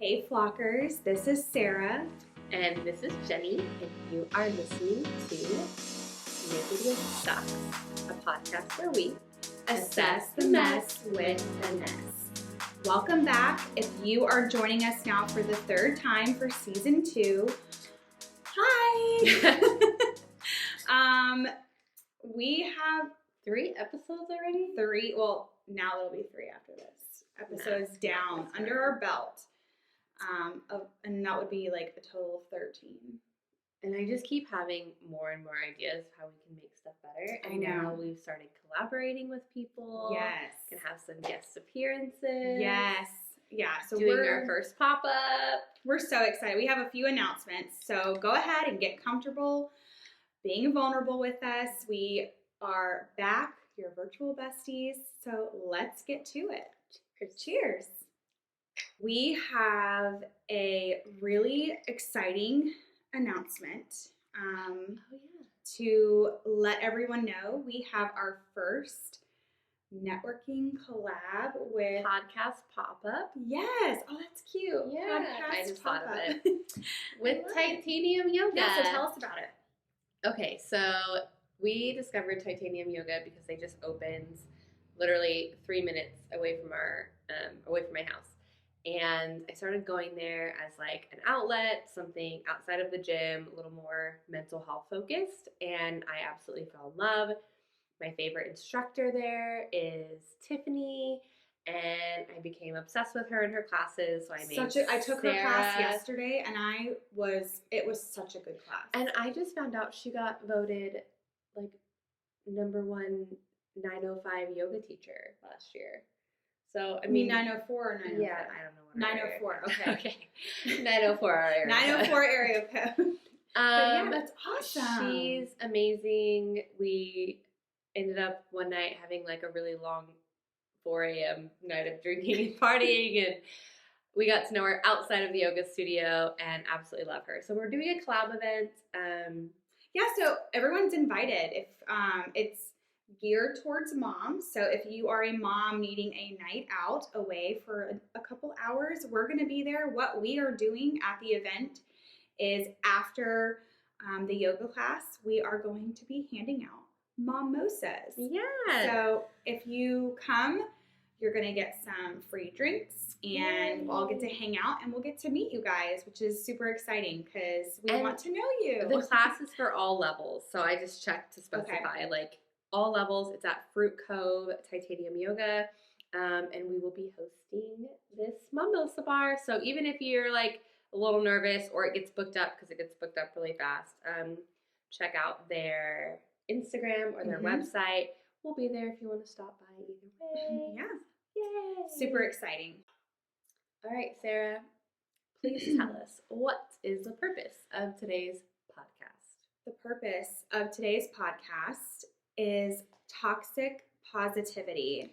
Hey Flockers, this is Sarah. And this is Jenny, and you are listening to Naked with Socks, a podcast where we Assess the mess with finesse. Welcome back. If you are joining us now for the third time for season 2, hi! We have 3 episodes already? 3, well, now there'll be 3 after this. Episodes down, under our belt. And that would be like a total of 13. And I just keep having more and more ideas how we can make stuff better. And now we've started collaborating with people. Yes. Can have some guest appearances. Yes. Yeah. So doing our first pop-up. We're so excited. We have a few announcements. So go ahead and get comfortable being vulnerable with us. We are back, your virtual besties. So let's get to it. Cheers. We have a really exciting announcement to let everyone know. We have our first networking collab with Podcast pop-up. Yes. Oh, that's cute. Yeah. Podcast I just thought of pop-up. it. With Titanium Yoga. Yeah, so tell us about it. Okay, so we discovered Titanium Yoga because they just opened literally 3 minutes away from my house. And I started going there as like an outlet, something outside of the gym, a little more mental health focused, and I absolutely fell in love. My favorite instructor there is Tiffany, and I became obsessed with her and her classes. So I took her class yesterday, and it was such a good class. And I just found out she got voted like number 1 905 yoga teacher last year. So, I mean 904 or 905? Yeah, I don't know what 904, okay. Okay. 904 area 904 area code. But yeah, that's awesome. She's amazing. We ended up one night having like a really long 4 a.m. night of drinking and partying, and we got to know her outside of the yoga studio and absolutely love her. So we're doing a collab event. Yeah, so everyone's invited. If it's geared towards moms. So if you are a mom needing a night out away for a couple hours, we're going to be there. What we are doing at the event is after the yoga class, we are going to be handing out momosas. Yeah. So if you come, you're going to get some free drinks, and we'll all get to hang out, and we'll get to meet you guys, which is super exciting because we want to know you. The class is for all levels. So I just checked to specify like all levels. It's at Fruit Cove Titanium Yoga, and we will be hosting this mimosa bar. So even if you're like a little nervous or it gets booked up, because it gets booked up really fast, check out their Instagram or their website. We'll be there if you want to stop by either way. Yeah. Yay. Super exciting. All right, Sarah, please tell us, what is the purpose of today's podcast? The purpose of today's podcast is toxic positivity.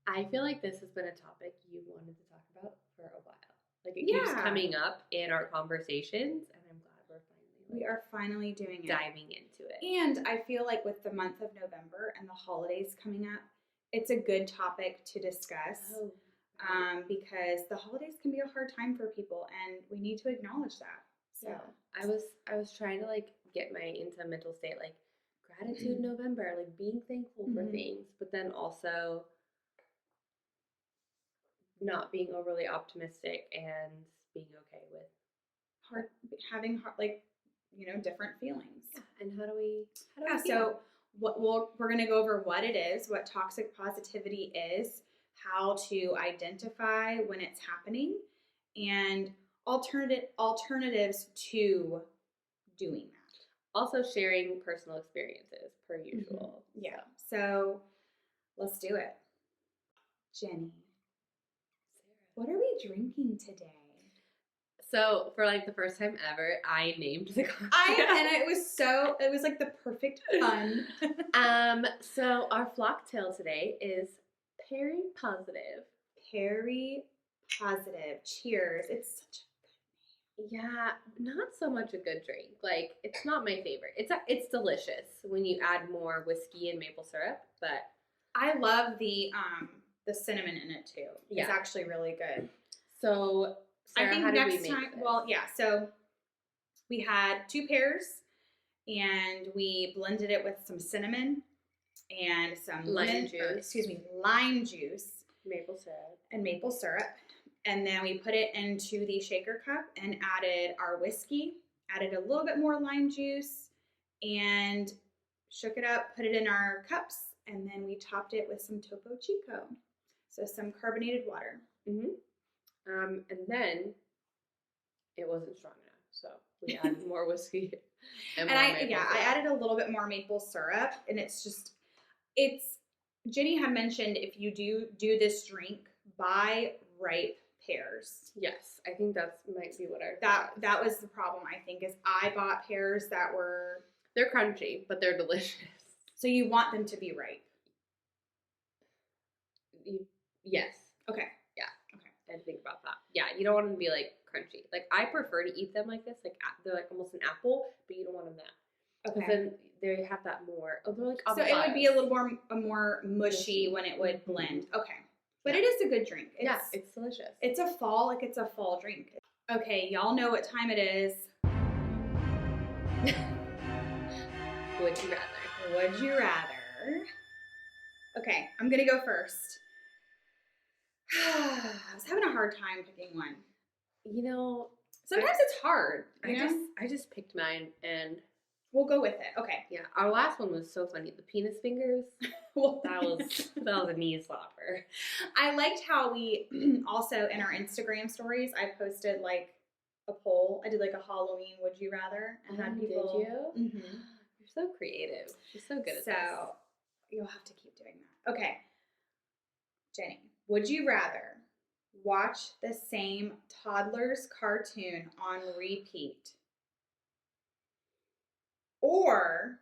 I feel like this has been a topic you wanted to talk about for a while. Like it keeps coming up in our conversations, and I'm glad we are finally doing it. Diving into it. And I feel like with the month of November and the holidays coming up, it's a good topic to discuss. Because the holidays can be a hard time for people, and we need to acknowledge that. So I was trying to like get into a mental state like gratitude November, like being thankful for things, but then also not being overly optimistic and being okay with having different feelings. Yeah. And how do we so we're going to go over what it is, what toxic positivity is, how to identify when it's happening, and alternatives to doing that. Also sharing personal experiences per usual. Yeah. So let's do it. Jenny, what are we drinking today? So for like the first time ever, I named the cocktail. And it was like the perfect pun. So our Flocktail today is Perry Positive. Perry Positive. Cheers. It's such a good name. Yeah, not so much a good drink. Like, it's not my favorite. It's delicious when you add more whiskey and maple syrup, but I love the cinnamon in it too. It's actually really good. So Sarah, I think how did we next make time, this? well, yeah, so we had 2 pears and we blended it with some cinnamon and some Lime juice. lime juice Maple syrup. and maple syrup. And then we put it into the shaker cup and added our whiskey, added a little bit more lime juice, and shook it up, put it in our cups, and then we topped it with some Topo Chico. So some carbonated water. Mm-hmm. And then it wasn't strong enough, so we added more whiskey and more maple syrup. I added a little bit more maple syrup, and Jenny had mentioned if you do this drink, buy ripe pears. Yes, I think that might be what that was the problem. I think is I bought pears that were they're crunchy, but they're delicious. So you want them to be ripe. Yes. Okay. Yeah. Okay. I had to think about that. Yeah, you don't want them to be like crunchy. Like I prefer to eat them like this, like they're like almost an apple, but you don't want them that. Okay. Then they have that more. Oh, they're like avocados. So it would be a little more mushy when it would blend. Okay. But it is a good drink. It's delicious. It's a fall drink. Okay, y'all know what time it is. Would you rather? Would you rather? Okay, I'm gonna go first. I was having a hard time picking one. You know, sometimes it's hard. I just picked mine and we'll go with it. Okay. Yeah, our last one was so funny. The penis fingers. Well, that was a knee slapper. I liked how we also in our Instagram stories, I posted like a poll. I did like a Halloween would you rather, and had people. Did you? Mm-hmm. You're so creative. You're so good at this. So you'll have to keep doing that. Okay, Jenny, would you rather watch the same toddler's cartoon on repeat, or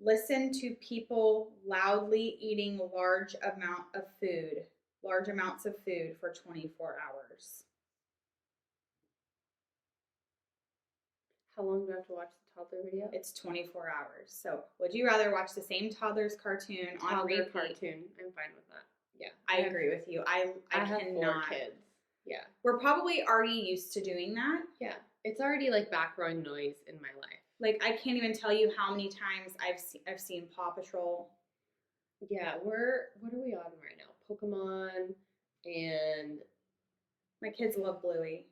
listen to people loudly eating large amounts of food for 24 hours? How long do I have to watch the toddler video? It's 24 hours. So would you rather watch the same toddler's cartoon on repeat? Cartoon. I'm fine with that. Yeah. I agree with you. I have cannot. 4 kids. Yeah. We're probably already used to doing that. Yeah. It's already like background noise in my life. Like I can't even tell you how many times I've seen Paw Patrol. Yeah, what are we on right now? Pokemon and my kids love Bluey.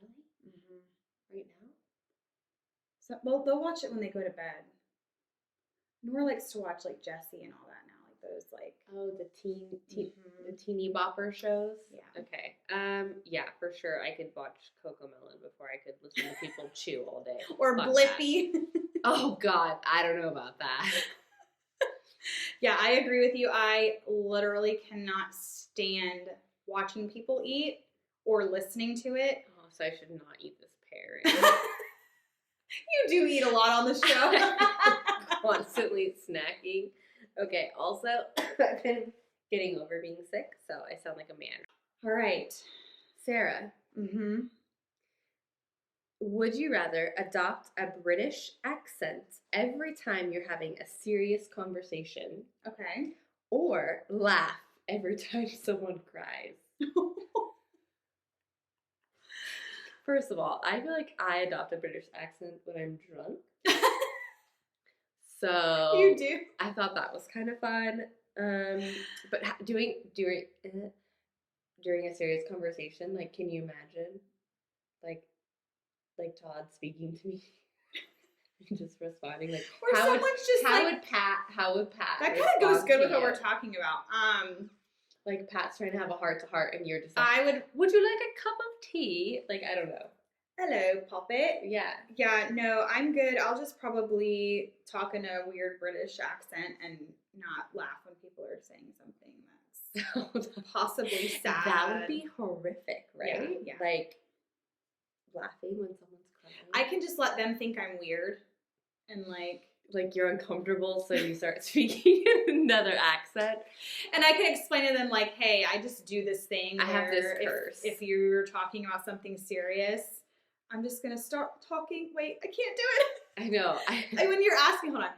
Really? Mm-hmm. Right now? So well, they'll watch it when they go to bed. Nora likes to watch like Jessie and all that now, like those like the teeny bopper shows. Yeah. Okay. Yeah, for sure. I could watch Cocomelon before I could listen to people chew all day. Or Blippi. Oh God, I don't know about that. Yeah, I agree with you. I literally cannot stand watching people eat or listening to it. Oh, so I should not eat this pear. You do eat a lot on the show. Constantly snacking. Okay, also, I've been getting over being sick, so I sound like a man. All right. Sarah. Mm-hmm. Would you rather adopt a British accent every time you're having a serious conversation? Okay. Or laugh every time someone cries? First of all, I feel like I adopt a British accent when I'm drunk. So you do. I thought that was kind of fun. But during a serious conversation, like, can you imagine, like Todd speaking to me, and just responding like, or how would Pat? That kind of goes good with what we're talking about. Like Pat's trying to have a heart to heart, and you're just like, would you like a cup of tea? Like, I don't know. Hello, Poppet. Yeah. Yeah, no, I'm good. I'll just probably talk in a weird British accent and not laugh when people are saying something that's possibly sad. That would be horrific, right? Yeah. Like laughing when someone's crying. I can just let them think I'm weird and like you're uncomfortable, so you start speaking in another accent. And I can explain to them like, hey, I just do this thing. I have this curse. If you're talking about something serious, I'm just going to start talking. Wait, I can't do it. I know. When you're asking, hold on.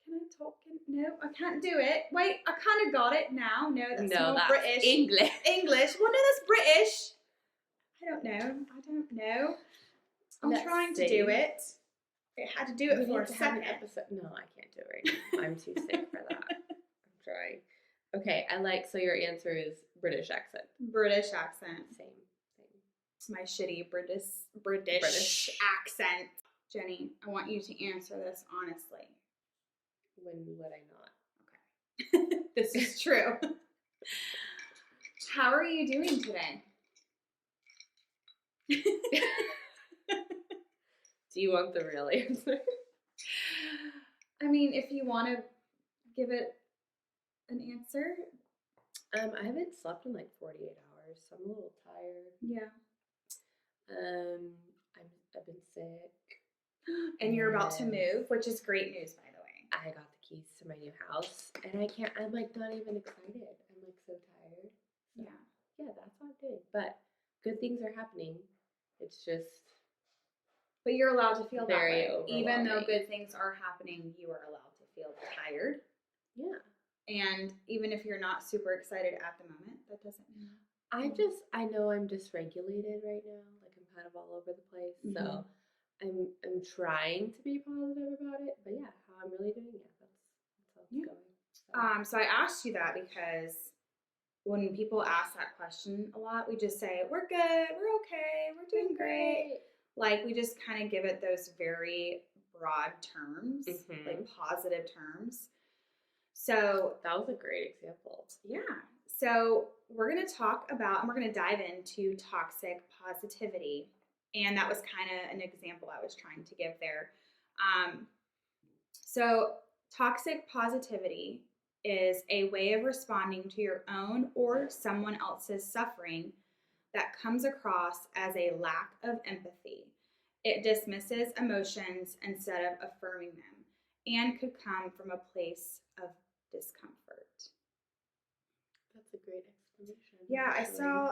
Can I talk? No, I can't do it. Wait, I kind of got it now. No, that's No, more that's British. English. English. Well, no, that's British. I don't know. I'm Let's trying to see. do it. It had to do it We for need a to have an second. episode. No, I can't do it right now. I'm too sick for that. I'm trying. Okay, so your answer is British accent. British accent. Same. It's my shitty British accent. Jenny, I want you to answer this honestly. When would I not? Okay. This is true. How are you doing today? Do you want the real answer? I mean, if you want to give it an answer. I haven't slept in like 48 hours, so I'm a little tired. Yeah. I've been sick. And you're about to move, which is great news, by the way. I got the keys to my new house, and I'm like not even excited. I'm like so tired. So, yeah, that's what I'm doing. But good things are happening. It's just. But you're allowed to feel very that way. overwhelming. Even though good things are happening, you are allowed to feel tired. Yeah. And even if you're not super excited at the moment, that doesn't mean. I know I'm dysregulated right now. Like I'm kind of all over the place. Mm-hmm. So I'm trying to be positive about it. But yeah, how I'm really doing it. That's how it's going. So I asked you that because when people ask that question a lot, we just say, we're good, we're okay, we're doing great. Like we just kind of give it those very broad terms, like positive terms. So that was a great example. Yeah. So we're going to talk about, and we're going to dive into toxic positivity. And that was kind of an example I was trying to give there. So toxic positivity is a way of responding to your own or someone else's suffering that comes across as a lack of empathy. It dismisses emotions instead of affirming them and could come from a place of discomfort. That's a great explanation. Yeah,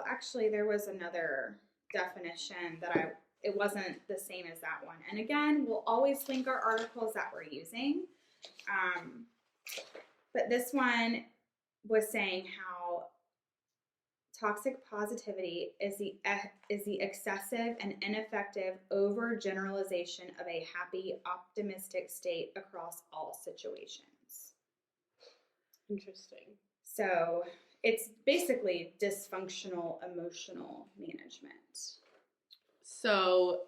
actually there was another definition that it wasn't the same as that one. And again, we'll always link our articles that we're using. But this one was saying how toxic positivity is the excessive and ineffective overgeneralization of a happy, optimistic state across all situations. Interesting. So it's basically dysfunctional emotional management. So,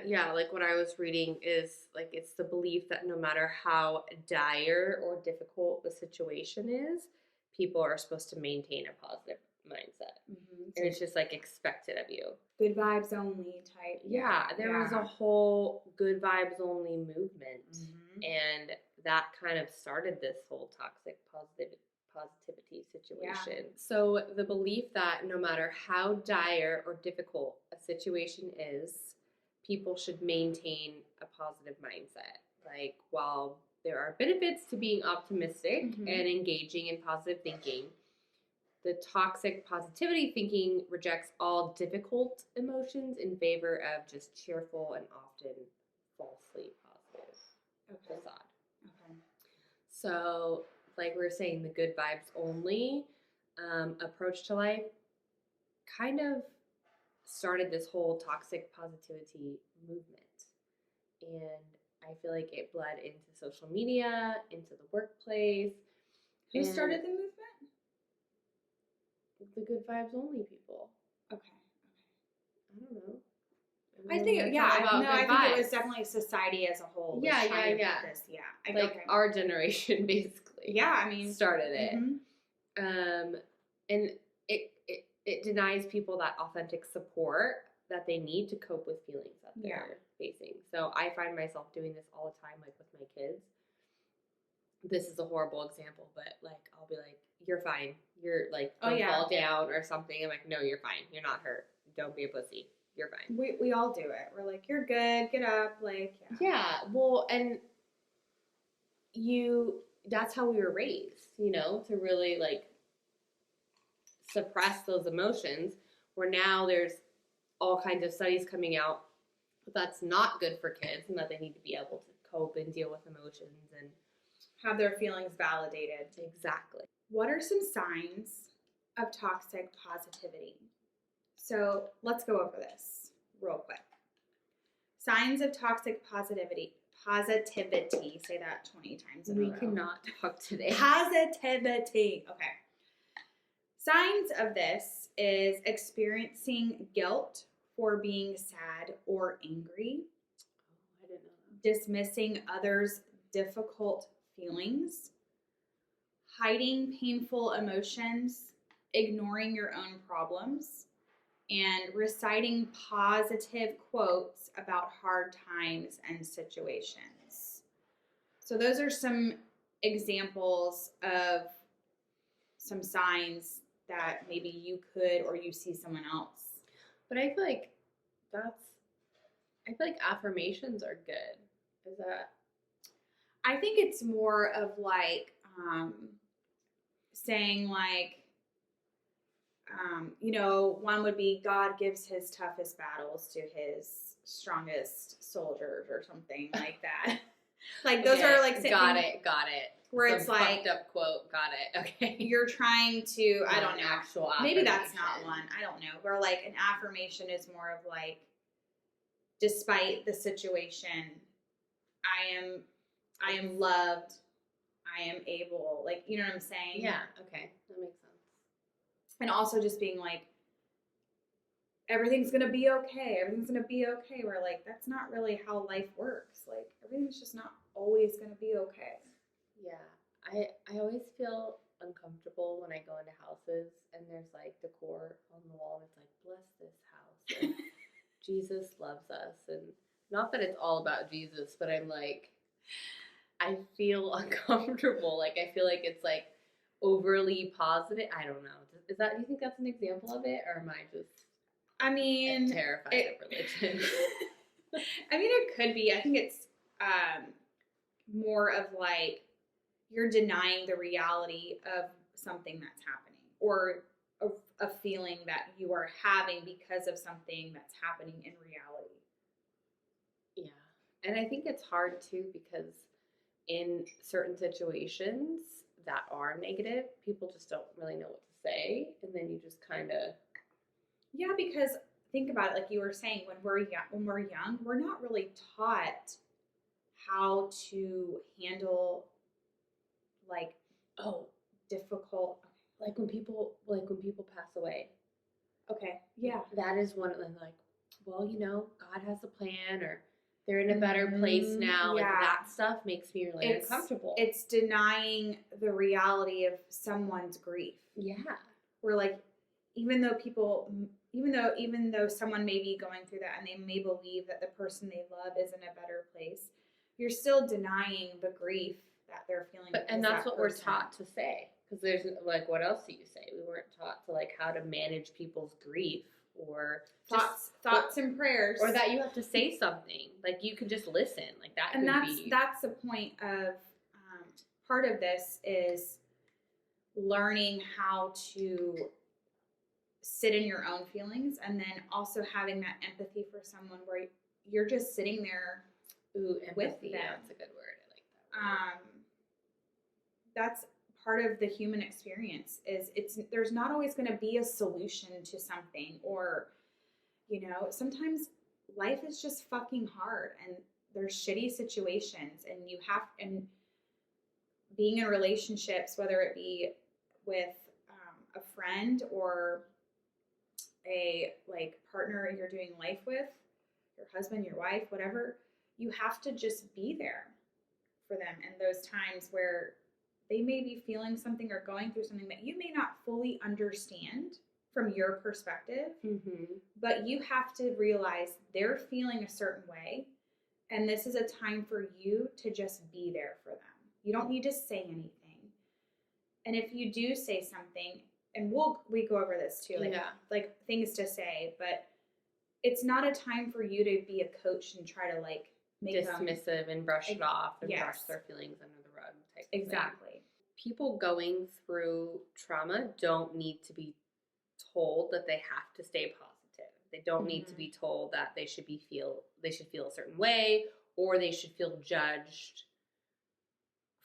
yeah, like what I was reading is like it's the belief that no matter how dire or difficult the situation is, people are supposed to maintain a positive mindset. And it's just like expected of you. Good vibes only type. Yeah, there was a whole good vibes only movement. And that kind of started this whole toxic positivity situation. Yeah. So the belief that no matter how dire or difficult a situation is, people should maintain a positive mindset. Like while there are benefits to being optimistic and engaging in positive thinking, the toxic positivity thinking rejects all difficult emotions in favor of just cheerful and often falsely positive facade. Okay. So, like we were saying, the good vibes only approach to life kind of started this whole toxic positivity movement. And I feel like it bled into social media, into the workplace. Who started the movement? The good vibes only people. Okay. I don't know. I think it was definitely society as a whole. Yeah. Like our generation, basically. Yeah, I mean, started it. And it denies people that authentic support that they need to cope with feelings that they're facing. So I find myself doing this all the time, like with my kids. This is a horrible example, but like I'll be like, "You're fine. You're like, don't fall down or something." I'm like, "No, you're fine. You're not hurt. Don't be a pussy. You're fine." We all do it. We're like, "You're good. Get up." Like, yeah. Well, and that's how we were raised, to really like suppress those emotions. Where now there's all kinds of studies coming out that's not good for kids and that they need to be able to cope and deal with emotions and have their feelings validated. Exactly. What are some signs of toxic positivity? So let's go over this real quick. Signs of toxic positivity. Positivity. Say that 20 times in a row. We cannot talk today. Positivity. Okay. Signs of this is experiencing guilt for being sad or angry. Oh, I didn't know that. Dismissing others' difficult feelings. Hiding painful emotions. Ignoring your own problems. And reciting positive quotes about hard times and situations. So those are some examples of some signs that maybe you could or you see someone else. But I feel like affirmations are good. Is that? I think it's more of like saying like, one would be God gives his toughest battles to his strongest soldiers or something like that. Like those are like got it. Where Some it's like fucked up quote. Got it. Okay. You're trying to I don't know. Actual maybe that's not one. I don't know. Where like an affirmation is more of like, despite the situation, I am loved. I am able. Like, you know what I'm saying? Yeah. Okay. That makes sense. And also just being like, everything's gonna be okay. Everything's gonna be okay. Where like that's not really how life works. Like everything's just not always gonna be okay. Yeah. I always feel uncomfortable when I go into houses and there's like decor on the wall and it's like, bless this house. And Jesus loves us. And not that it's all about Jesus, but I'm like, I feel uncomfortable. Like I feel like it's like overly positive. I don't know. Do you think that's an example of it, or am I just terrified of religion? I mean, it could be. I think it's more of like you're denying the reality of something that's happening, or a feeling that you are having because of something that's happening in reality. Yeah. And I think it's hard too because in certain situations that are negative, people just don't really know what to say, and then you just kind of because think about it, like you were saying, when we're young, we're not really taught how to handle like difficult, like when people pass away. Okay, yeah, that is one of them. Like, well, God has a plan, or they're in a better place now. Yeah. Like that stuff makes me really uncomfortable. It's denying the reality of someone's grief. Yeah. We're like, even though someone may be going through that and they may believe that the person they love is in a better place, you're still denying the grief that they're feeling. And that's what we're taught to say. Because there's like, what else do you say? We weren't taught to like how to manage people's grief, or thoughts and prayers, or that you have to say something. Like you could just listen. Like that. And that's the point of part of this is learning how to sit in your own feelings, and then also having that empathy for someone where you're just sitting there. Ooh, empathy. With them. That's a good word. I like that word. That's part of the human experience. There's not always going to be a solution to something, or sometimes life is just fucking hard, and there's shitty situations, and being in relationships, whether it be with a friend or a partner you're doing life with, your husband, your wife, whatever, you have to just be there for them in those times where they may be feeling something or going through something that you may not fully understand from your perspective, but you have to realize they're feeling a certain way, and this is a time for you to just be there for them. You don't need to say anything. And if you do say something, and we go over this too, like things to say, but it's not a time for you to be a coach and try to like make dismissive and brush it off and brush their feelings under the rug type of exactly thing. People going through trauma don't need to be told that they have to stay positive. They don't need to be told that they should feel a certain way, or they should feel judged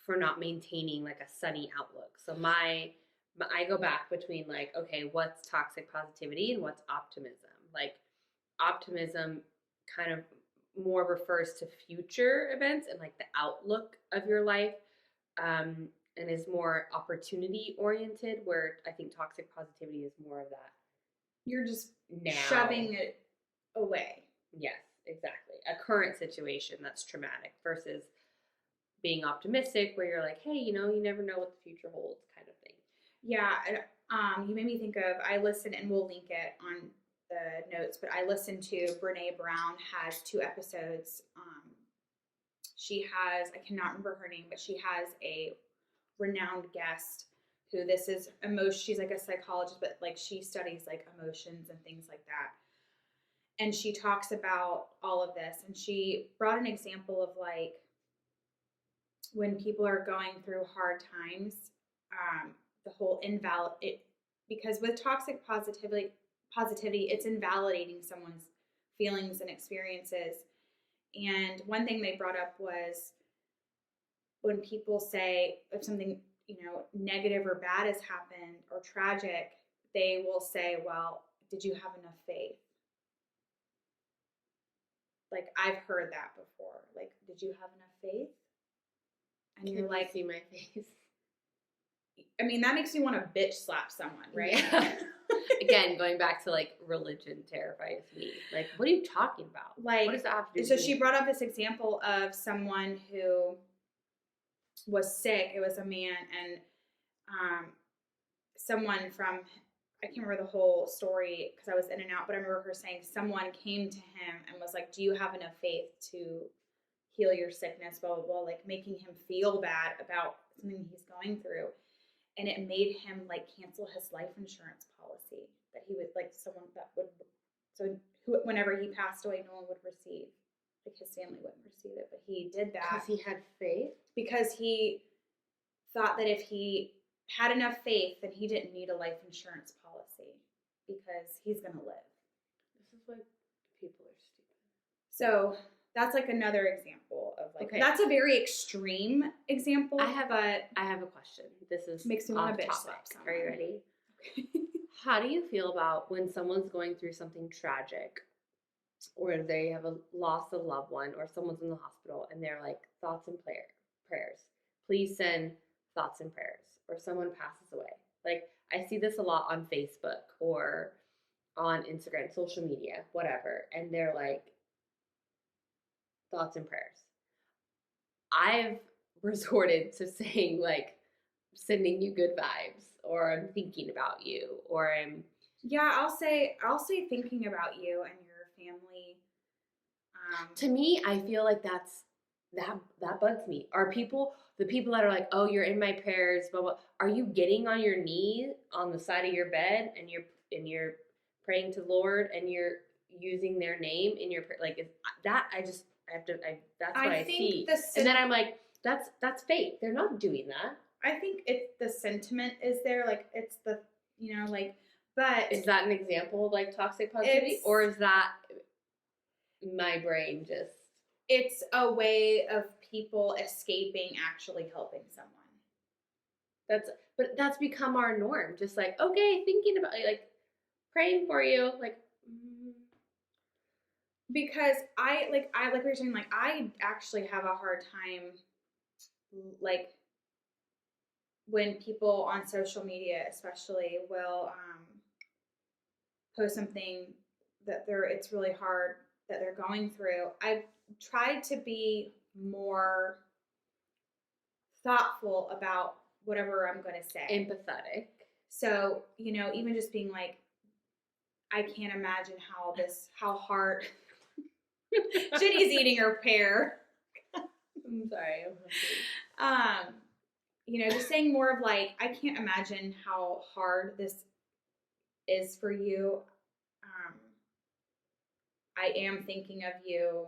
for not maintaining like a sunny outlook. So I go back between like, okay, what's toxic positivity and what's optimism? Like optimism kind of more refers to future events and like the outlook of your life, and is more opportunity oriented, where I think toxic positivity is more of that. You're just Now. shoving it away. Yes, exactly. A current situation that's traumatic versus being optimistic, where you're like, hey, you never know what the future holds, kind of thing. Yeah, you made me think of, I listened, and we'll link it on the notes, but I listened to Brene Brown has 2 episodes. She has, I cannot remember her name, but she has a renowned guest who this is she's like a psychologist, but like she studies like emotions and things like that. And she talks about all of this, and she brought an example of like when people are going through hard times, the whole because with toxic positivity, it's invalidating someone's feelings and experiences. And one thing they brought up was when people say if something, negative or bad has happened or tragic, they will say, well, did you have enough faith? Like, I've heard that before. Like, did you have enough faith? And Can you're you like, see my face? I mean, that makes me want to bitch slap someone, right? Yeah. Again, going back to like religion terrifies me. Like, what are you talking about? Like, what does that have to do so with she me? brought up this example of someone who was sick. It was a man, and someone from, I can't remember the whole story because I was in and out, but I remember her saying someone came to him and was like, do you have enough faith to heal your sickness, blah, blah, blah, like making him feel bad about something he's going through. And it made him like cancel his life insurance policy that he would like someone that would, so whenever he passed away, no one would receive, like his family wouldn't receive it, but he did that. Because he had faith? Because he thought that if he had enough faith, then he didn't need a life insurance policy because he's going to live. This is why people are stupid. So that's like another example of like, okay. That's a very extreme example. I have a question. This is makes me want to bitch slap someone. Are you ready? How do you feel about when someone's going through something tragic, or they have lost a loved one, or someone's in the hospital, and they're like, thoughts and prayers. Please send thoughts and prayers. Or someone passes away. Like, I see this a lot on Facebook or on Instagram, social media, whatever, and they're like, thoughts and prayers. I've resorted to saying like, sending you good vibes, or I'm thinking about you, or I'm. Yeah, I'll say thinking about you and your family. To me, I feel like that bugs me. Are the people that are like, oh, you're in my prayers, blah blah. Are you getting on your knee on the side of your bed and you're praying to the Lord and you're using their name in your prayer? Like, is that that's what I see. And then I'm like, that's fake. They're not doing that. I think it's the sentiment is there, like it's the like, but is that an example of like toxic positivity, or is that my brain just? It's a way of people escaping actually helping someone. But that's become our norm. Just like, okay, thinking about like praying for you, like. Because I like what you're saying. Like, I actually have a hard time, like, when people on social media, especially, will post something that it's really hard that they're going through. I've tried to be more thoughtful about whatever I'm going to say. Empathetic. So, even just being like, I can't imagine how hard. Jenny's eating her pear. I'm sorry. I'm hungry. Just saying more of like, I can't imagine how hard this is for you. I am thinking of you.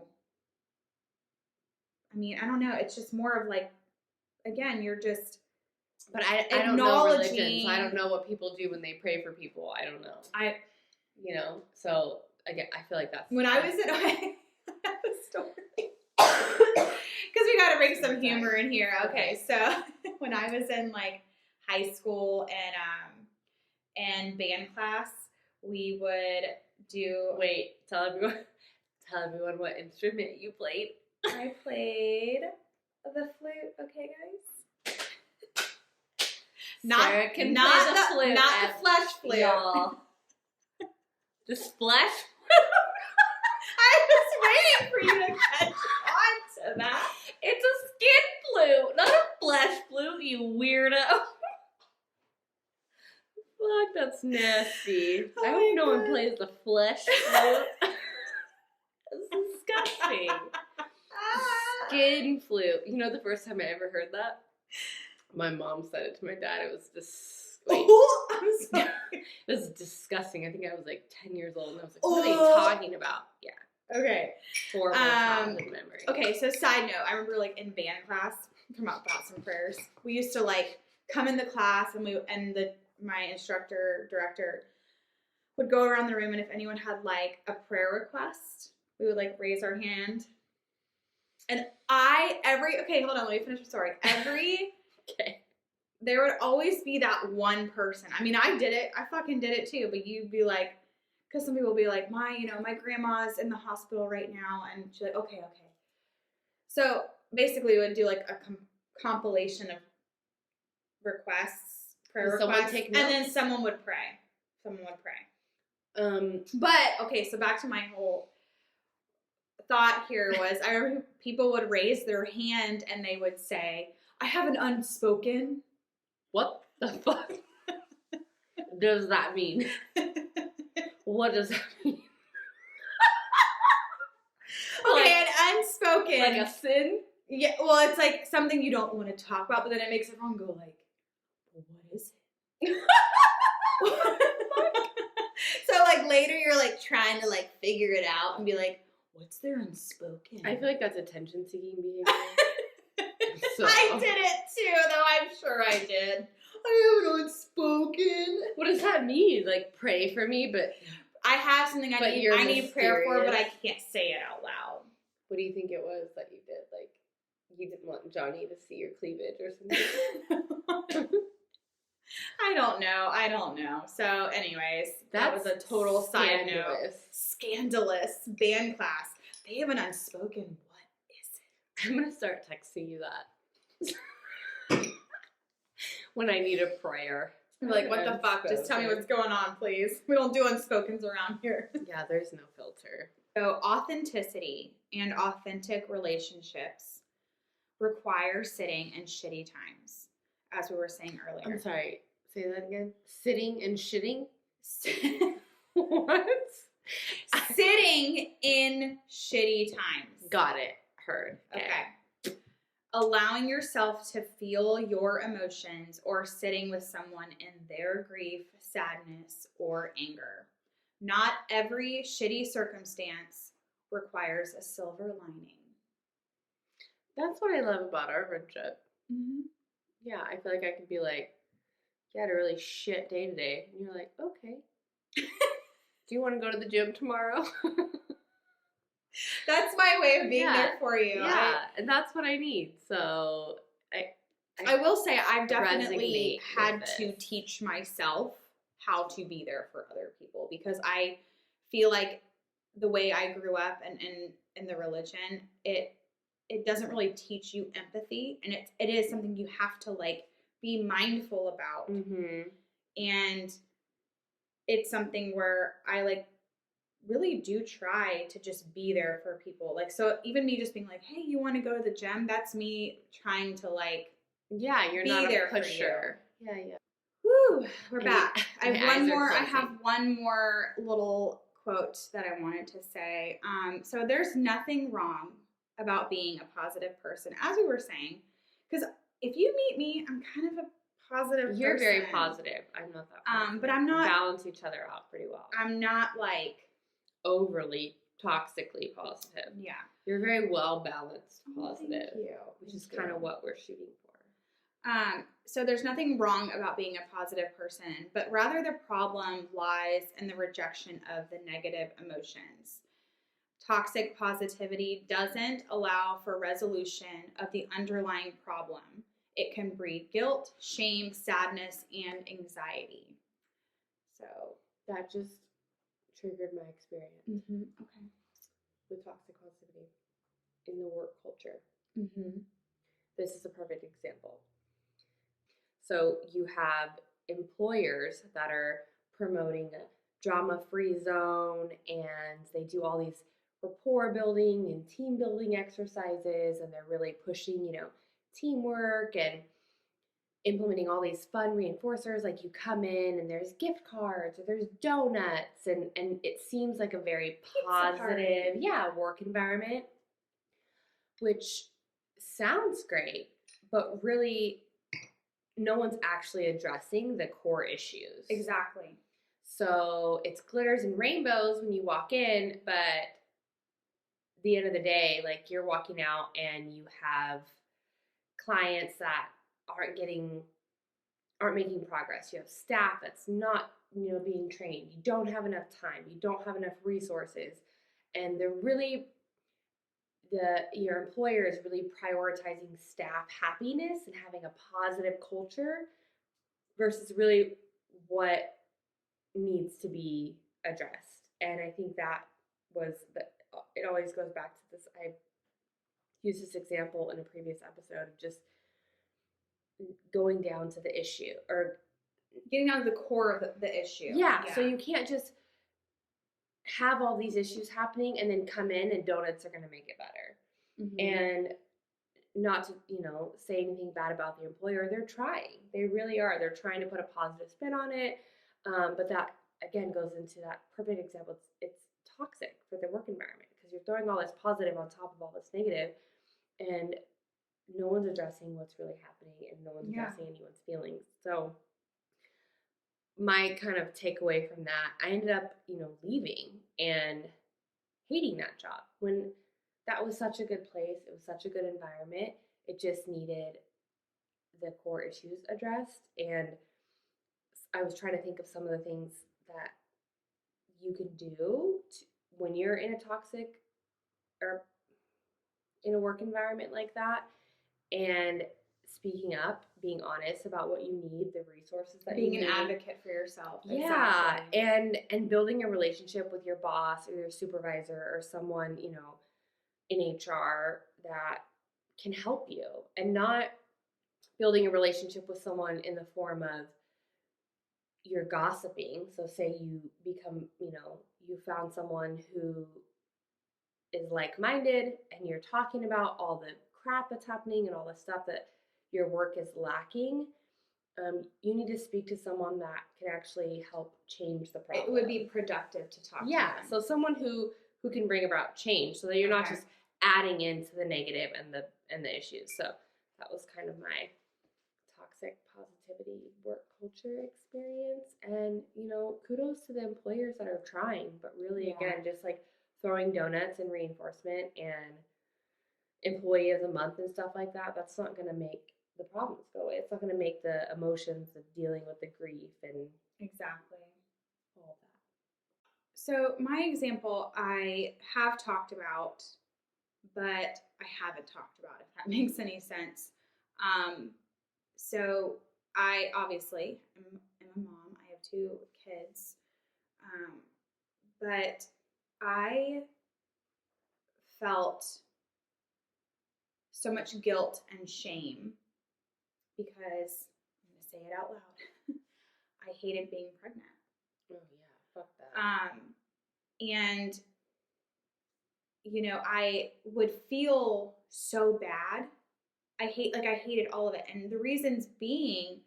I mean, I don't know. It's just more of like, again, you're just. But I don't know religion, so I don't know what people do when they pray for people. I don't know. So again, I feel like that's. When I was at. I have a story. Because we got to bring some humor in here. Okay, so when I was in like high school and band class, we would do. Wait, tell everyone what instrument you played. I played the flute. Okay, guys. Sarah can play the flute, not the flesh flute. Y'all. The splash. I was waiting for you to catch on to that. It's a skin flute, not a flesh flute, you weirdo. Fuck, that's nasty. I hope no one plays the flesh flute. That's disgusting. Skin flute. You know the first time I ever heard that? My mom said it to my dad. It was just I'm sorry. It was disgusting. I think I was like 10 years old and I was like, what are they talking about? Yeah. Okay. Horrible childhood memory. Okay, so side note, I remember like in band class, talking about thoughts and prayers. We used to like come in the class and my instructor, director would go around the room, and if anyone had like a prayer request, we would like raise our hand. And okay, hold on, let me finish the story. Okay. There would always be that one person. I mean, I did it. I fucking did it too. But you'd be like, because some people will be like, my grandma's in the hospital right now. And she's like, okay. So basically, we would do like a compilation of prayer requests. And then someone would pray. But, okay, so back to my whole thought here was, I remember people would raise their hand and they would say, I have an unspoken. What the fuck does that mean? What does that mean? Okay, an unspoken. Like a sin? Yeah, well, it's like something you don't want to talk about, but then it makes everyone go like, well, what is it? So like later you're like trying to like figure it out and be like, what's their unspoken? I feel like that's attention-seeking behavior. So. I did it too, though. I'm sure I did. I have an unspoken. What does that mean? Like, pray for me, but I have something I need prayer for, but I can't say it out loud. What do you think it was that you did? Like, you didn't want Johnny to see your cleavage or something? I don't know. So, anyways, that was a total side note. Scandalous. Band class. They have an unspoken. What is it? I'm gonna start texting you that. When I need a prayer. I'm like, what the fuck? Just tell me what's going on, please. We don't do unspokens around here. Yeah, there's no filter. So authenticity and authentic relationships require sitting in shitty times, as we were saying earlier. I'm sorry. Say that again. Sitting and shitting? What? Sitting in shitty times. Got it. Heard. Okay. Allowing yourself to feel your emotions or sitting with someone in their grief, sadness, or anger. Not every shitty circumstance requires a silver lining. That's what I love about our friendship. Mm-hmm. Yeah, I feel like I could be like, you had a really shit day today. And you're like, okay. Do you want to go to the gym tomorrow? That's my way of being there for you. Yeah, and that's what I need. So I will say I've definitely had to teach myself how to be there for other people, because I feel like the way I grew up and in the religion, it doesn't really teach you empathy, and it is something you have to like be mindful about. Mm-hmm. And it's something where I like really do try to just be there for people. Like, so even me just being like, hey, you want to go to the gym? That's me trying to like, you're not there a pusher. Yeah. Woo, we're back. I I have one more little quote that I wanted to say. So there's nothing wrong about being a positive person, as we were saying, because if you meet me, I'm kind of a positive person. You're very positive. I'm not that positive. But I'm not. Balance each other out pretty well. I'm not like overly toxically positive. Yeah. You're very well balanced positive. Thank you. Which is kind of what we're shooting for. So there's nothing wrong about being a positive person, but rather the problem lies in the rejection of the negative emotions. Toxic positivity doesn't allow for resolution of the underlying problem. It can breed guilt, shame, sadness, and anxiety. So, That just triggered my experience okay. with toxic positivity in the work culture. Mm-hmm. This is a perfect example. So you have employers that are promoting a drama-free zone, and they do all these rapport building and team building exercises, and they're really pushing, teamwork and implementing all these fun reinforcers. Like, you come in and there's gift cards or there's donuts, and it seems like a very positive, work environment, which sounds great, but really no one's actually addressing the core issues. Exactly. So it's glitters and rainbows when you walk in, but at the end of the day, like, you're walking out and you have clients that aren't making progress. You have staff that's not, being trained. You don't have enough time. You don't have enough resources. And they're really your employer is really prioritizing staff happiness and having a positive culture versus really what needs to be addressed. And I think that it always goes back to this. I used this example in a previous episode of just going down to the issue, or getting down to the core of the issue. Yeah. So you can't just have all these issues happening and then come in and donuts are going to make it better. Mm-hmm. And not to, say anything bad about the employer. They're trying. They really are. They're trying to put a positive spin on it. But that, again, goes into that perfect example. It's toxic for the work environment because you're throwing all this positive on top of all this negative, and no one's addressing what's really happening, and no one's addressing anyone's feelings. So my kind of takeaway from that, I ended up, leaving and hating that job when that was such a good place. It was such a good environment. It just needed the core issues addressed. And I was trying to think of some of the things that you can do when you're in a toxic or in a work environment like that. And speaking up, being honest about what you need, the resources that you need. Being an advocate for yourself. Yeah. Exactly. And building a relationship with your boss or your supervisor or someone, in HR that can help you, and not building a relationship with someone in the form of you're gossiping. So say you become, you found someone who is like-minded and you're talking about all the crap that's happening and all the stuff that your work is lacking. You need to speak to someone that can actually help change the problem. It would be productive to talk to them. Yeah, so someone who can bring about change, so that you're not just adding into the negative and the issues. So that was kind of my toxic positivity work culture experience. And, kudos to the employers that are trying, but really, again, just like throwing donuts and reinforcement and employee of the month and stuff like that, that's not going to make the problems go away. It's not going to make the emotions of dealing with the grief and exactly all that. So my example I have talked about, but I haven't talked about, if that makes any sense. So I obviously am a mom. I have 2 kids. But I felt so much guilt and shame because, I'm going to say it out loud, I hated being pregnant. Oh yeah, fuck that. And I would feel so bad. I hated all of it. And the reasons being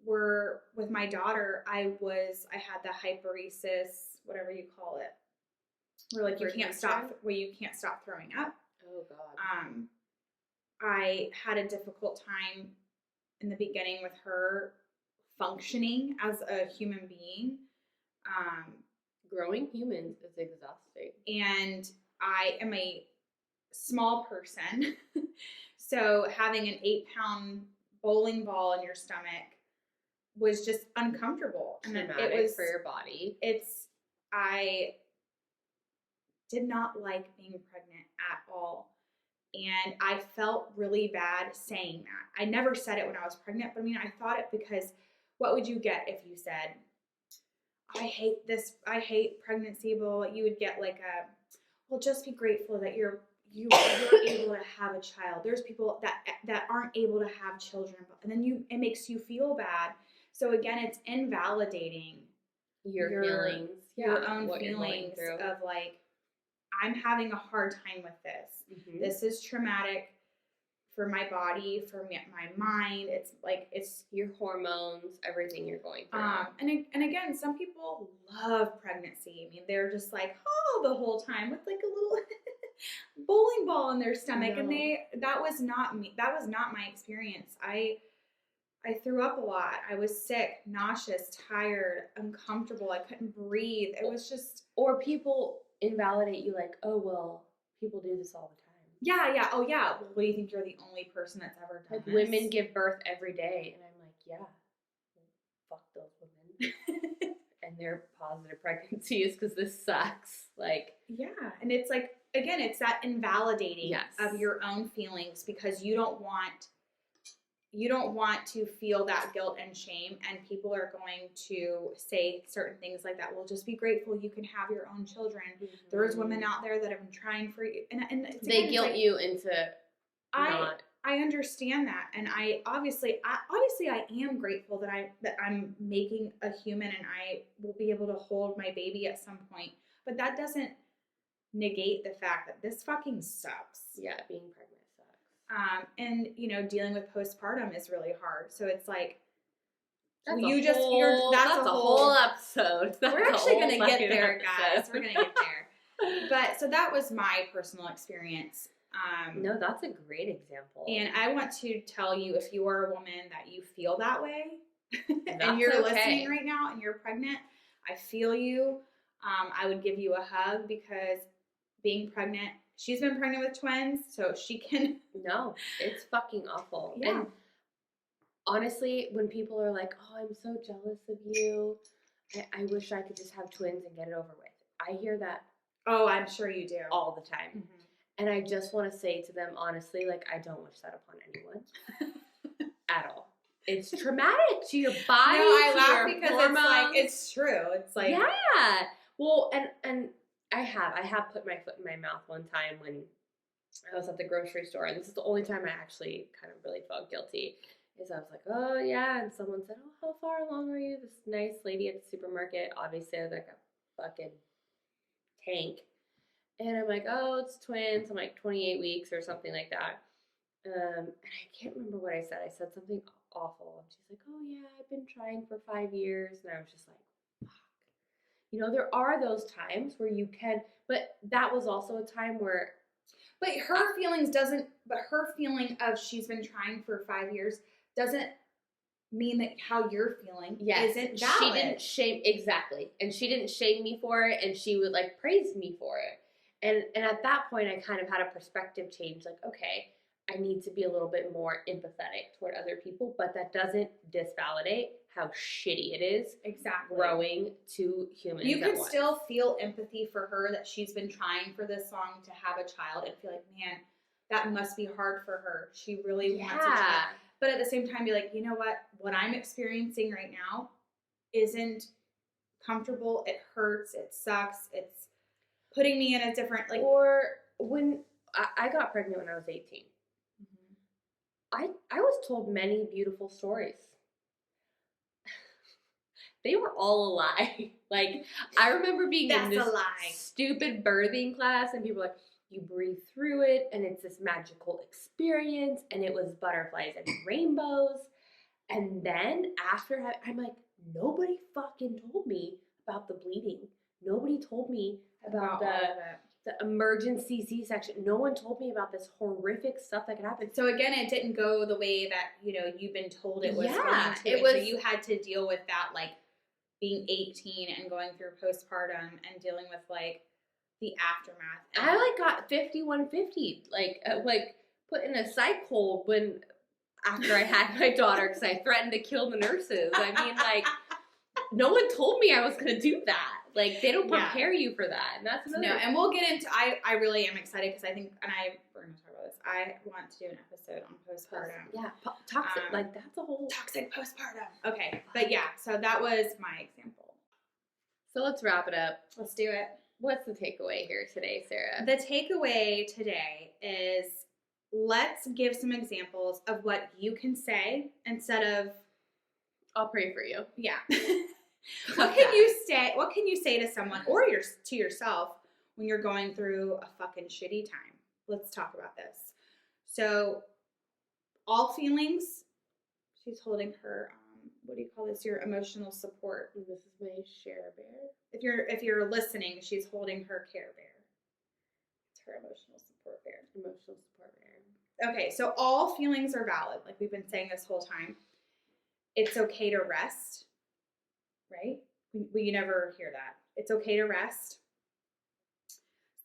were, with my daughter, I had the hyperesis, whatever you call it, where you can't stop throwing up. Oh God. I had a difficult time in the beginning with her functioning as a human being. Growing humans is exhausting. And I am a small person. So having an 8-pound bowling ball in your stomach was just uncomfortable. And it was for your body. I did not like being pregnant at all. And I felt really bad saying that. I never said it when I was pregnant, but I mean, I thought it because what would you get if you said, I hate this, I hate pregnancy, but you would get like a, well, just be grateful that you're able to have a child. There's people that aren't able to have children, and then it makes you feel bad. So again, it's invalidating your feelings, your own what feelings of like, I'm having a hard time with this. Mm-hmm. This is traumatic for my body, for my mind. It's like, it's your hormones, everything you're going through. And again, some people love pregnancy. I mean, they're just like, oh, the whole time with like a little bowling ball in their stomach. No. And that was not me. That was not my experience. I threw up a lot. I was sick, nauseous, tired, uncomfortable. I couldn't breathe. It was just. Or people invalidate you like, oh, well, people do this all the time. Yeah. Oh, yeah. Well, what do you think? You're the only person that's ever done like this? Women give birth every day. And I'm like, yeah, fuck those women. And their positive pregnancies because this sucks. Like, yeah. And it's like, again, it's that invalidating yes. of your own feelings because you don't want to feel that guilt and shame, and people are going to say certain things like that. Well, just be grateful you can have your own children. Mm-hmm. There's women out there that have been trying for you, and they guilt you into not. I understand that, and I obviously I am grateful that I'm making a human, and I will be able to hold my baby at some point. But that doesn't negate the fact that this fucking sucks. Yeah, being pregnant. And dealing with postpartum is really hard. So it's like that's a whole episode. We're actually gonna get there, guys. We're gonna get there. But so that was my personal experience. No, that's a great example. And I want to tell you, if you are a woman that you feel that way, and you're listening right now, and you're pregnant, I feel you. I would give you a hug because being pregnant. She's been pregnant with twins, so she can. No, it's fucking awful. Yeah. And honestly, when people are like, oh, I'm so jealous of you, I wish I could just have twins and get it over with. I hear that. Oh, I'm sure you do. All the time. Mm-hmm. And I just want to say to them, honestly, like, I don't wish that upon anyone. At all. It's traumatic to your body. No, I laugh because hormones. It's true. It's like. Yeah. Well, and I have put my foot in my mouth one time when I was at the grocery store, and this is the only time I actually kind of really felt guilty, is I was like, oh yeah, and someone said, oh, how far along are you? This nice lady at the supermarket, obviously I was like a fucking tank, and I'm like, oh, it's twins, I'm like 28 weeks or something like that, and I can't remember what I said. I said something awful, and she's like, oh yeah, I've been trying for 5 years, and I was just like, there are those times where you can, but that was also a time where. But her feeling of she's been trying for 5 years doesn't mean that how you're feeling isn't valid. She didn't shame, exactly. And she didn't shame me for it, and she would like praise me for it. And at that point I kind of had a perspective change, like, okay, I need to be a little bit more empathetic toward other people, but that doesn't disvalidate how shitty it is growing two humans. You can still feel empathy for her that she's been trying for this long to have a child and feel like, man, that must be hard for her. She really wants a child. But at the same time, be like, you know what I'm experiencing right now isn't comfortable. It hurts. It sucks. It's putting me in a different, like. Or when I got pregnant when I was 18. Mm-hmm. I was told many beautiful stories. They were all a lie. Like, I remember being in this stupid birthing class, and people were like, you breathe through it, and it's this magical experience, and it was butterflies and rainbows. And then after, I'm like, nobody fucking told me about the bleeding. Nobody told me about the emergency C-section. No one told me about this horrific stuff that could happen. So again, it didn't go the way that, you've been told it was going to. It was, so you had to deal with that, like, being 18 and going through postpartum and dealing with like the aftermath. And I like got 5150, like put in a psych hold after I had my daughter because I threatened to kill the nurses. I mean, like, no one told me I was gonna do that. Like, they don't Yeah. prepare you for that. And that's another. No, and we'll get into, I really am excited because I think, we're going to talk about this. I want to do an episode on postpartum. Yeah, toxic. Like, that's a whole. Toxic postpartum. Okay, but yeah, so that was my example. So let's wrap it up. Let's do it. What's the takeaway here today, Sarah? The takeaway today is let's give some examples of what you can say instead of, I'll pray for you. yeah. What can you say to someone or to yourself when you're going through a fucking shitty time? Let's talk about this. So, all feelings, she's holding her, what do you call this? Your emotional support. This is my share bear. If you're listening, she's holding her Care Bear. It's her emotional support bear. Emotional support bear. Okay, so all feelings are valid, like we've been saying this whole time. It's okay to rest, right? You never hear that. It's okay to rest.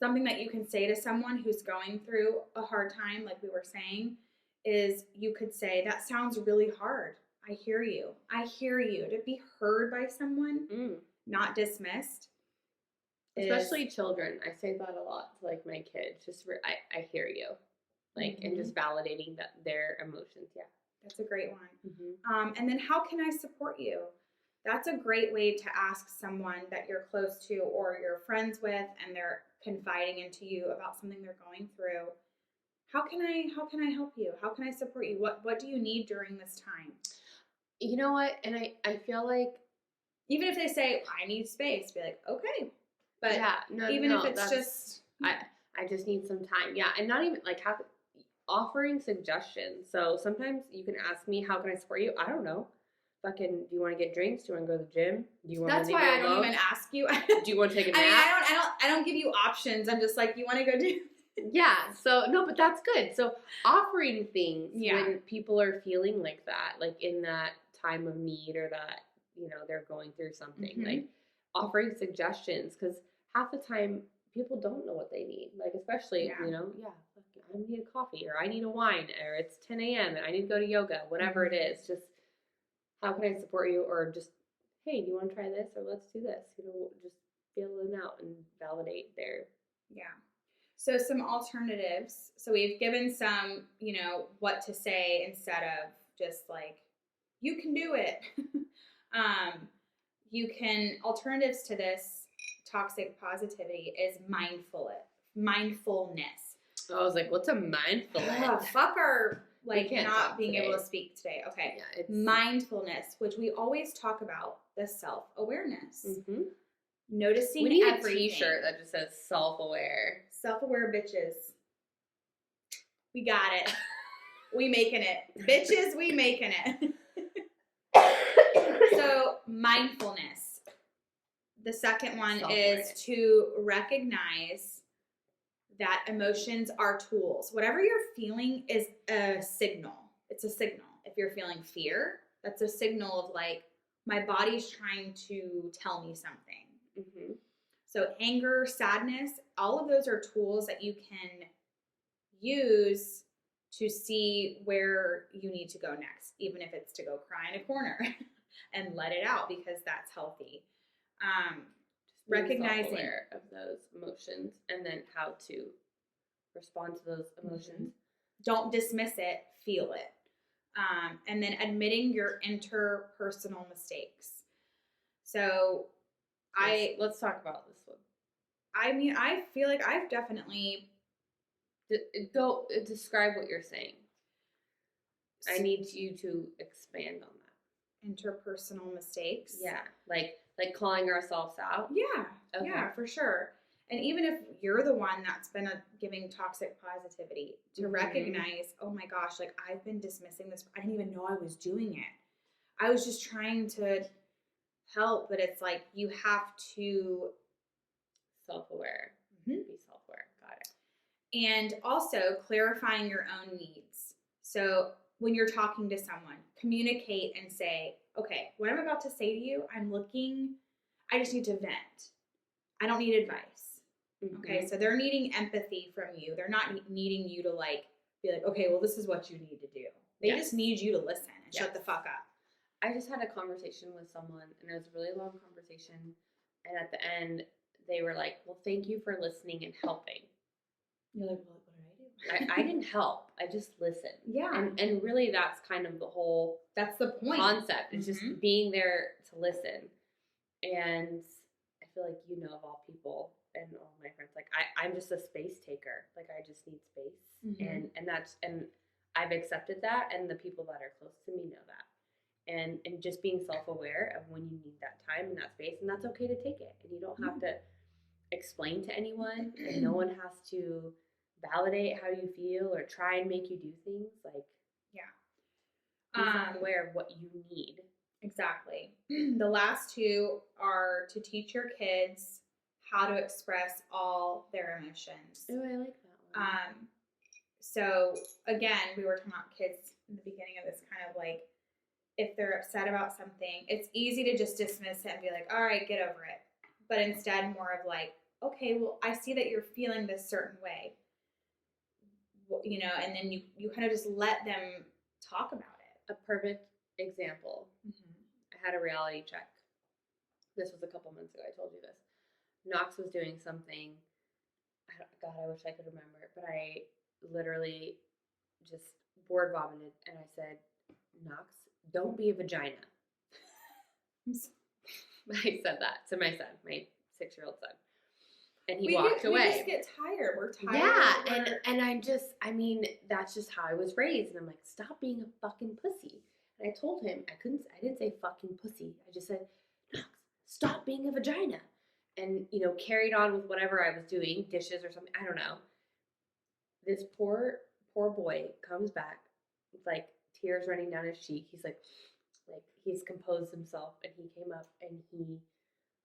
Something that you can say to someone who's going through a hard time, like we were saying, is you could say, that sounds really hard. I hear you. I hear you. To be heard by someone, not dismissed. Especially children. I say that a lot to, like, my kids. Just, I hear you. Like, and just validating their emotions. Yeah. That's a great one. And then how can I support you? That's a great way to ask someone that you're close to or you're friends with and they're confiding into you about something they're going through. How can I help you? How can I support you? What do you need during this time? You know what? And I feel like even if they say, I need space, be like, okay. But yeah, if it's just I just need some time. Yeah. And not even like offering suggestions. So sometimes you can ask me, how can I support you? I don't know. Fucking, do you want to get drinks? Do you want to go to the gym? Do you want That's to why I don't even ask you. Do you want to take a nap? I don't give you options. I'm just like, you want to go do. Yeah. So no, but that's good. So offering things when people are feeling like that, like in that time of need or that, they're going through something, like offering suggestions, because half the time people don't know what they need. Like, especially, I need a coffee or I need a wine or it's 10 a.m. and I need to go to yoga, whatever it is. Just, how can I support you? Or just, hey, do you want to try this? Or let's do this. Just feel them out and validate their. Yeah. So some alternatives. So we've given some, what to say instead of just like, you can do it. Alternatives to this toxic positivity is mindfulness. I was like, what's a mindfulness? Fuck our not being able to speak today. Okay. Yeah, it's mindfulness, which we always talk about, the self-awareness. Noticing we need everything. A t-shirt that just says self-aware. Self-aware bitches. We got it. We making it. Bitches, we making it. So, mindfulness. The second one is to recognize that emotions are tools. Whatever you're feeling is a signal. It's a signal. If you're feeling fear, that's a signal of like, my body's trying to tell me something. So anger, sadness, all of those are tools that you can use to see where you need to go next, even if it's to go cry in a corner and let it out, because that's healthy. Recognizing of those emotions and then how to respond to those emotions. Don't dismiss it, feel it. And then admitting your interpersonal mistakes. So let's talk about this one. I mean, I feel like I've definitely go describe what you're saying. I need you to expand on that. Interpersonal mistakes. Yeah, like calling ourselves out. Yeah, yeah, for sure. And even if you're the one that's been giving toxic positivity, to recognize, oh my gosh, like I've been dismissing this. I didn't even know I was doing it. I was just trying to help, but it's like you have to self-aware. Be self-aware. Got it. And also clarifying your own needs. So when you're talking to someone, communicate and say, okay, what I'm about to say to you, I just need to vent. I don't need advice. Okay, so they're needing empathy from you. They're not needing you to be like, okay, well, this is what you need to do. They just need you to listen and shut the fuck up. I just had a conversation with someone, and it was a really long conversation And at the end, they were like, well, thank you for listening and helping. You're like, well, what did I do? I didn't help. I just listened. Yeah. And really that's kind of the whole That's the point. concept. It's just being there to listen. And I feel like you know of all people and all my friends, like I'm just a space taker. Like I just need space. And I've accepted that, and the people that are close to me know that. And just being self-aware of when you need that time and that space, and that's okay to take it. And you don't have to explain to anyone, and no one has to validate how you feel or try and make you do things. Like, be self-aware of what you need. Exactly. The last two are to teach your kids how to express all their emotions. Oh, I like that one. So again, we were talking about kids in the beginning of this, kind of like, if they're upset about something, it's easy to just dismiss it and be like, all right, get over it. But instead, more of like, okay, well, I see that you're feeling this certain way, you know, and then you kind of just let them talk about it. A perfect example. I had a reality check. This was a couple months ago. I told you this. Knox was doing something. God, I wish I could remember it, but I literally just word vomited, and I said, Knox, don't be a vagina. I said that to my son, my 6-year-old son. And he walked away. We just get tired. We're tired. Yeah, and I mean, that's just how I was raised. And I'm like, stop being a fucking pussy. And I told him, I didn't say fucking pussy. I just said, Knox, stop being a vagina. And, you know, carried on with whatever I was doing, dishes or something. I don't know. This poor boy comes back with like tears running down his cheek. He's like he's composed himself, and he came up and he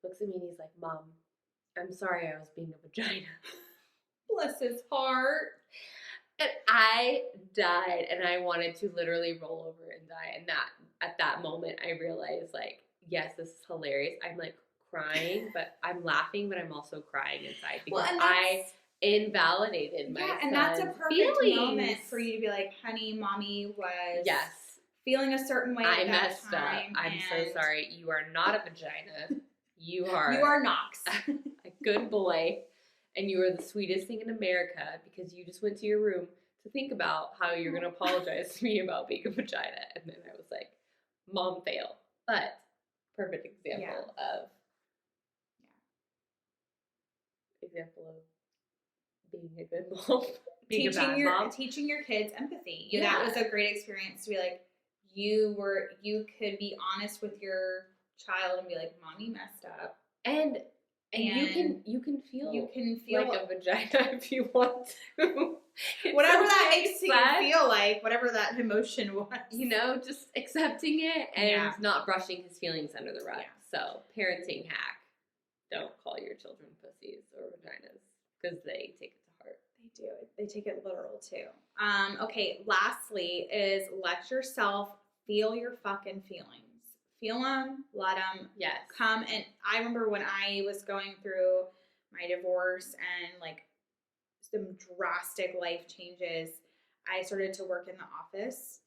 looks at me and he's like, Mom, I'm sorry I was being a vagina. Bless his heart. And I died, and I wanted to literally roll over and die. And at that moment, I realized, like, yes, this is hilarious. I'm like crying, but I'm laughing, but I'm also crying inside because I invalidated my son's and that's a perfect feelings. Moment for you to be like, honey, mommy was yes feeling a certain way. I messed up. I'm so sorry. You are not a vagina. You are Knox. A good boy, and you are the sweetest thing in America because you just went to your room to think about how you're going to apologize to me about being a vagina. And then I was like, Mom fail. But perfect example of being a good mom. Teaching your kids empathy. That was a great experience to be like, you could be honest with your child and be like, Mommy messed up. And you can feel like a vagina if you want to. Whatever that makes you feel like, whatever that emotion was. You know, just accepting it and not brushing his feelings under the rug. So, parenting hack. Don't call your children pussies or vaginas because they take it to heart. They do. They take it literal too. Okay, lastly is let yourself feel your fucking feelings. Feel them, let them come. And I remember when I was going through my divorce and like some drastic life changes, I started to work in the office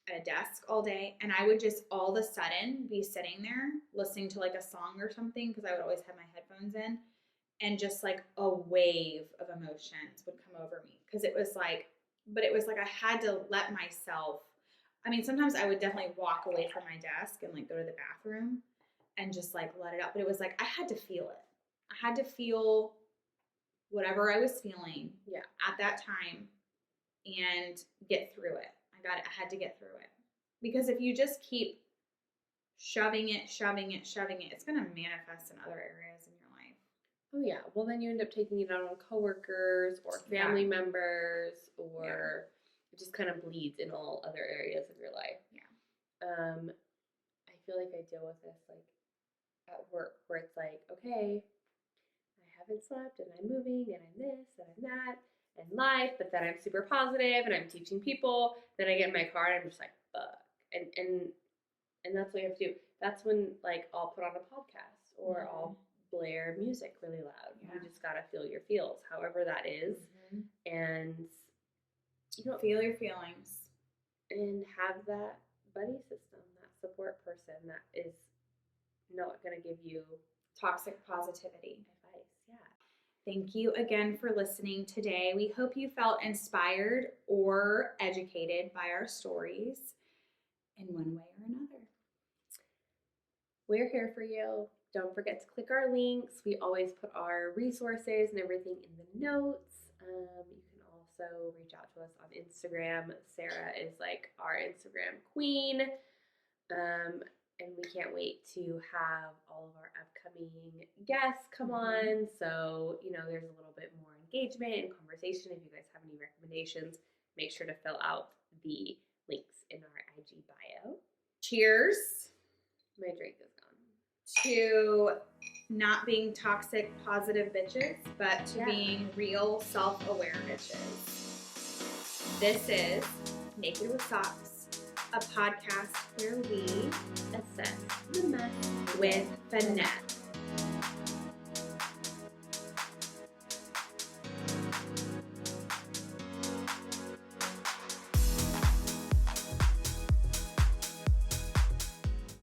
at a desk all day. And I would just all of a sudden be sitting there listening to like a song or something because I would always have my headphones in. And just like a wave of emotions would come over me because it was like I had to let myself. I mean, sometimes I would definitely walk away from my desk and like go to the bathroom and just like let it out. But it was like I had to feel it. I had to feel whatever I was feeling at that time and get through it. I had to get through it. Because if you just keep shoving it, it's going to manifest in other areas in your life. Oh, yeah. Well, then you end up taking it out on coworkers or family members or it just kind of bleeds in all other areas of your life. Yeah. I feel like I deal with this like at work where it's like, okay, I haven't slept and I'm moving and I'm this and I'm that and life, but then I'm super positive and I'm teaching people. Then I get in my car and I'm just like, fuck. And that's what you have to do. That's when like I'll put on a podcast or I'll blare music really loud. Yeah. You just gotta feel your feels, however that is, and feel your feelings and have that buddy system, that support person that is not going to give you toxic positivity. advice. Yeah. Thank you again for listening today. We hope you felt inspired or educated by our stories in one way or another. We're here for you. Don't forget to click our links. We always put our resources and everything in the notes. You can also reach out to us on Instagram. Sarah is like our Instagram queen. And we can't wait to have all of our upcoming guests come on. So, there's a little bit more engagement and conversation. If you guys have any recommendations, make sure to fill out the links in our IG bio. Cheers. My drink is gone. To not being toxic positive bitches, but to being real self-aware bitches. This is Naked with Socks, a podcast where we assess the mess with finesse.